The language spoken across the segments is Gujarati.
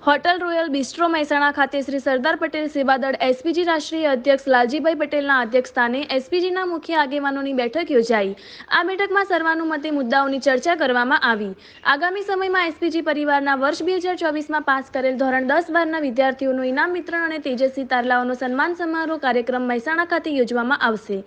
હોટલ રોયલ બિસ્ટ્રો મહેસાણા ખાતે શ્રી સરદાર પટેલ સેવાદળ એસપીજી રાષ્ટ્રીય અધ્યક્ષ લાલજીભાઈ પટેલના અધ્યક્ષસ્થાને એસપીજીના મુખ્ય આગેવાનોની બેઠક યોજાઈ। આ બેઠકમાં સર્વાનુમતે મુદ્દાઓની ચર્ચા કરવામાં આવી। આગામી સમયમાં એસપીજી પરિવારના વર્ષ 2024માં પાસ કરેલ ધોરણ 10-12ના વિદ્યાર્થીઓનું ઇનામ વિતરણ અને તેજસ્વી તારલાઓનો સન્માન સમારોહ કાર્યક્રમ મહેસાણા ખાતે યોજવામાં આવશે।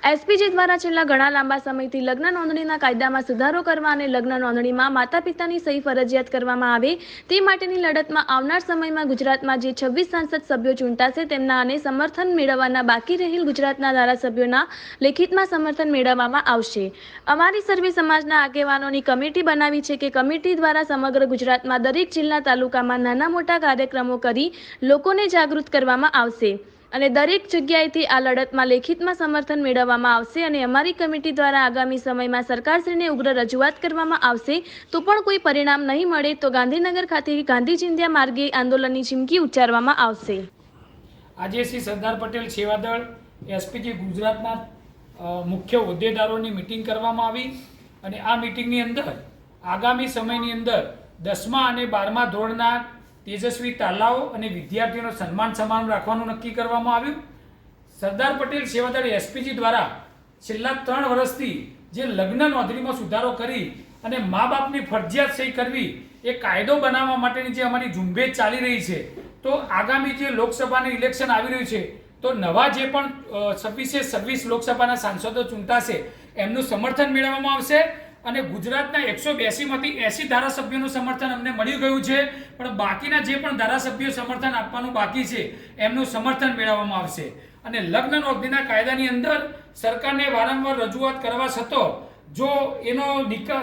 એસપીજી દ્વારા છેલ્લા ઘણા લાંબા સમયથી લગ્ન નોંધણીના કાયદામાં સુધારો કરવા અને લગ્ન નોંધણીમાં માતા પિતાની સહી ફરજિયાત કરવામાં આવે તે માટેની લડતમાં આવનાર સમયમાં ગુજરાતમાં જે 26 સાંસદ સભ્યો ચૂંટાશે તેમના અને સમર્થન મેળવવાના બાકી રહેલ ગુજરાતના ધારાસભ્યોના લેખિતમાં સમર્થન મેળવવામાં આવશે। અમારી સર્વે સમાજના આગેવાનોની કમિટી બનાવી છે કે કમિટી દ્વારા સમગ્ર ગુજરાતમાં દરેક જિલ્લા તાલુકામાં નાના મોટા કાર્યક્રમો કરી લોકોને જાગૃત કરવામાં આવશે અને દરેક જગ્યાએથી આ લડતમાં લેખિતમાં સમર્થન મેળવવામાં આવશે અને અમારી કમિટી દ્વારા આગામી સમયમાં સરકારશ્રીને ઉગ્ર રજૂઆત કરવામાં આવશે તો પણ કોઈ પરિણામ નહીં મળે તો ગાંધીનગર ખાતે ગાંધી ચિંધ્યા માર્ગે આંદોલનની ચીમકી ઉચ્ચારવામાં આવશે। આજે શ્રી સરદાર પટેલ સેવાદળ એસપીજી ગુજરાતના મુખ્ય હોદ્દેદારોની મિટિંગ કરવામાં આવી અને આ મિટિંગની અંદર આગામી સમયની અંદર 10મા અને 12મા ધોરણના તેજસ્વી તાલાઓ અને વિદ્યાર્થીઓનો સન્માન સમારંભ રાખવાનું નક્કી કરવામાં આવ્યું। સરદાર પટેલ સેવાદળ એસપીજી દ્વારા છેલ્લા 3 વર્ષથી જે લગ્ન નોંધણીમાં સુધારો કરી અને મા બાપની ફરજિયાત સહી કરવી એ કાયદો બનાવવા માટેની જે અમારી ઝુંબેશ ચાલી રહી છે, તો આગામી જે લોકસભાનું ઇલેક્શન આવી રહ્યું છે તો નવા જે પણ 26 લોકસભાના સાંસદો ચૂંટાશે એમનું સમર્થન મેળવવામાં આવશે અને ગુજરાતના 182માંથી 80 ધારાસભ્યોનું સમર્થન અમને મળી ગયું છે, પણ બાકીના જે પણ ધારાસભ્યો સમર્થન આપવાનું બાકી છે એમનું સમર્થન મેળવવામાં આવશે। અને લગ્ન નોંધણીના કાયદાની અંદર સરકારને વારંવાર રજૂઆત કરવા છતાં જો એનો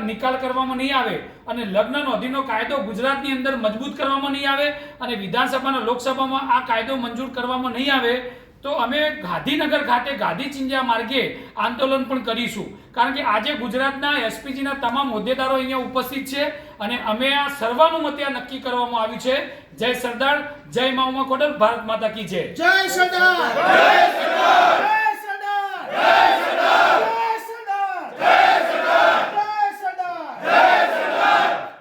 નિકાલ કરવામાં નહીં આવે અને લગ્ન નોંધણીનો કાયદો ગુજરાતની અંદર મજબૂત કરવામાં નહીં આવે અને વિધાનસભાના લોકસભામાં આ કાયદો મંજૂર કરવામાં નહીં આવે તો અમે ગાંધીનગર ખાતે ગાંધી ચિંધ્યા માર્ગે આંદોલન પણ કરીશું, કારણ કે આજે ગુજરાતના એસપીજીના તમામ હોદ્દેદારો અહીંયા ઉપસ્થિત છે અને અમે આ સર્વાનુમતે નક્કી કરવામાં આવ્યું છે। જય સરદાર, જય મા ઉમા કોડલ, ભારત માતા કી જય। જય સરદાર, જય સરદાર।